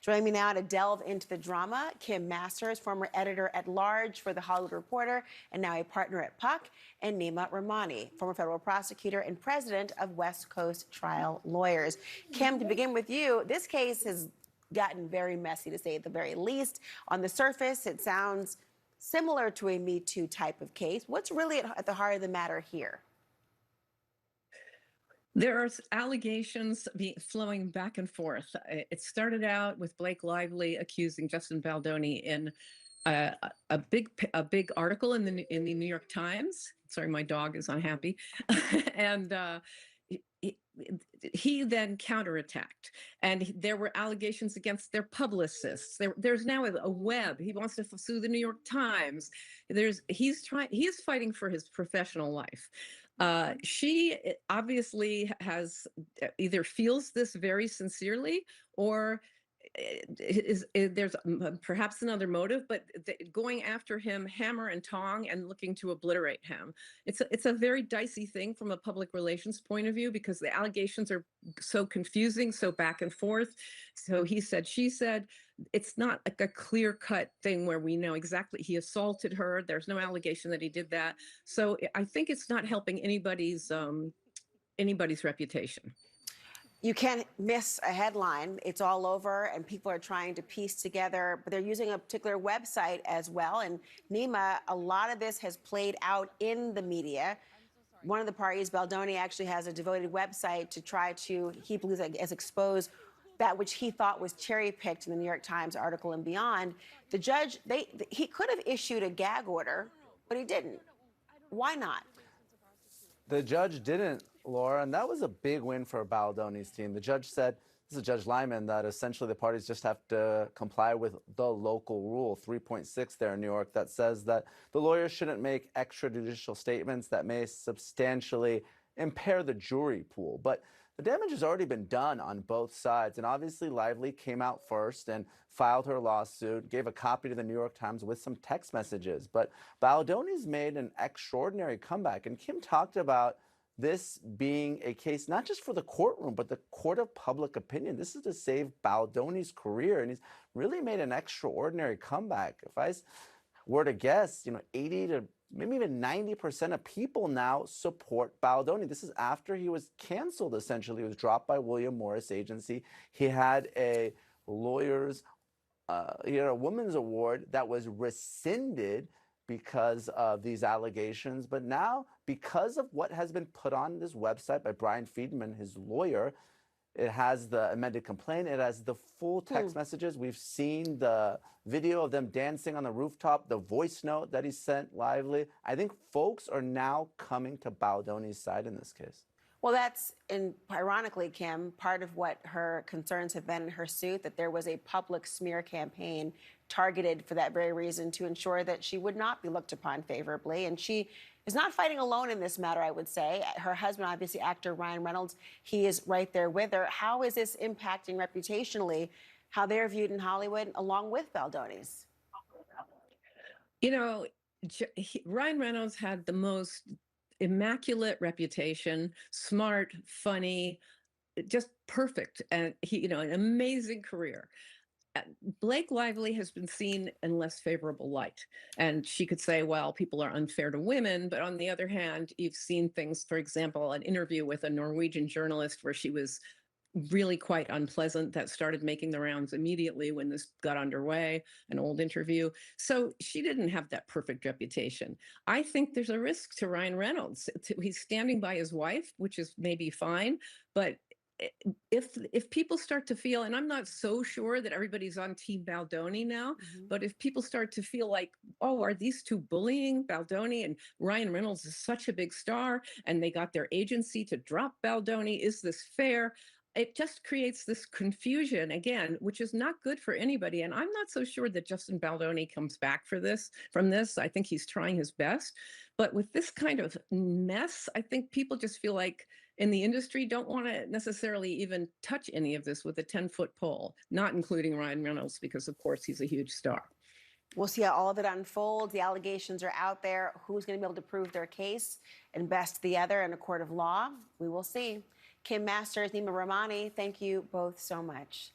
Joining me now to delve into the drama, Kim Masters, former editor-at-large for The Hollywood Reporter and now a partner at Puck, and Nima Rahmani, former federal prosecutor and president of West Coast Trial Lawyers. Kim, to begin with you, this case has gotten very messy, to say at the very least. On the surface, it sounds similar to a Me Too type of case. What's really at the heart of the matter here? There are allegations flowing back and forth. It started out with Blake Lively accusing Justin Baldoni in a big article in the New York Times. Sorry, my dog is unhappy, and he then counterattacked, and there were allegations against their publicists. There's now a web. He wants to sue the New York Times. He's fighting for his professional life. She obviously has either feels this very sincerely, or there's perhaps another motive, but going after him hammer and tong and looking to obliterate him. It's a very dicey thing from a public relations point of view, because the allegations are so confusing, so back and forth. So he said, she said. It's not like a clear-cut thing where we know exactly he assaulted her. There's no allegation that he did that. So I think it's not helping anybody's reputation. You can't miss a headline. It's all over, and people are trying to piece together, but they're using a particular website as well. And Nima, a lot of this has played out in the media. One of the parties, Baldoni, actually has a devoted website to try to, he believes, as expose that which he thought was cherry-picked in the New York Times article and beyond. The judge, he could have issued a gag order, but he didn't. Why not? The judge didn't, Laura, and that was a big win for Baldoni's team. The judge said, this is Judge Lyman, that essentially the parties just have to comply with the local rule, 3.6 there in New York, that says that the lawyers shouldn't make extrajudicial statements that may substantially impair the jury pool. But the damage has already been done on both sides, and obviously Lively came out first and filed her lawsuit, gave a copy to the New York Times with some text messages. But Baldoni's made an extraordinary comeback, and Kim talked about this being a case not just for the courtroom, but the court of public opinion. This is to save Baldoni's career, and he's really made an extraordinary comeback. If I were to guess, 80 to maybe even 90% of people now support Baldoni. This is after he was canceled, essentially. He was dropped by William Morris Agency. He had a women's award that was rescinded because of these allegations. But now, because of what has been put on this website by Brian Friedman, his lawyer, it has the amended complaint. It has the full text messages. We've seen the video of them dancing on the rooftop, the voice note that he sent Lively. I think folks are now coming to Baldoni's side in this case. Well, that's, ironically, Kim, part of what her concerns have been in her suit, that there was a public smear campaign targeted for that very reason, to ensure that she would not be looked upon favorably. And she is not fighting alone in this matter, I would say. Her husband, obviously, actor Ryan Reynolds, he is right there with her. How is this impacting reputationally how they're viewed in Hollywood, along with Baldoni's? Ryan Reynolds had the most immaculate reputation, smart, funny, just perfect, and an amazing career. Blake Lively has been seen in less favorable light, and she could say, well, people are unfair to women, but on the other hand, you've seen things, for example, an interview with a Norwegian journalist where she was really quite unpleasant, that started making the rounds immediately when this got underway, an old interview. So she didn't have that perfect reputation. I think there's a risk to Ryan Reynolds. He's standing by his wife, which is maybe fine, but if people start to feel, and I'm not so sure that everybody's on Team Baldoni now, but if people start to feel like, oh, are these two bullying Baldoni, and Ryan Reynolds is such a big star, and they got their agency to drop Baldoni, is this fair? It just creates this confusion again, which is not good for anybody. And I'm not so sure that Justin Baldoni comes back from this. I think he's trying his best. But with this kind of mess, I think people just feel like in the industry don't want to necessarily even touch any of this with a 10-foot pole, not including Ryan Reynolds, because of course he's a huge star. We'll see how all of it unfolds. The allegations are out there. Who's going to be able to prove their case and best the other in a court of law? We will see. Kim Masters, Nima Rahmani, thank you both so much.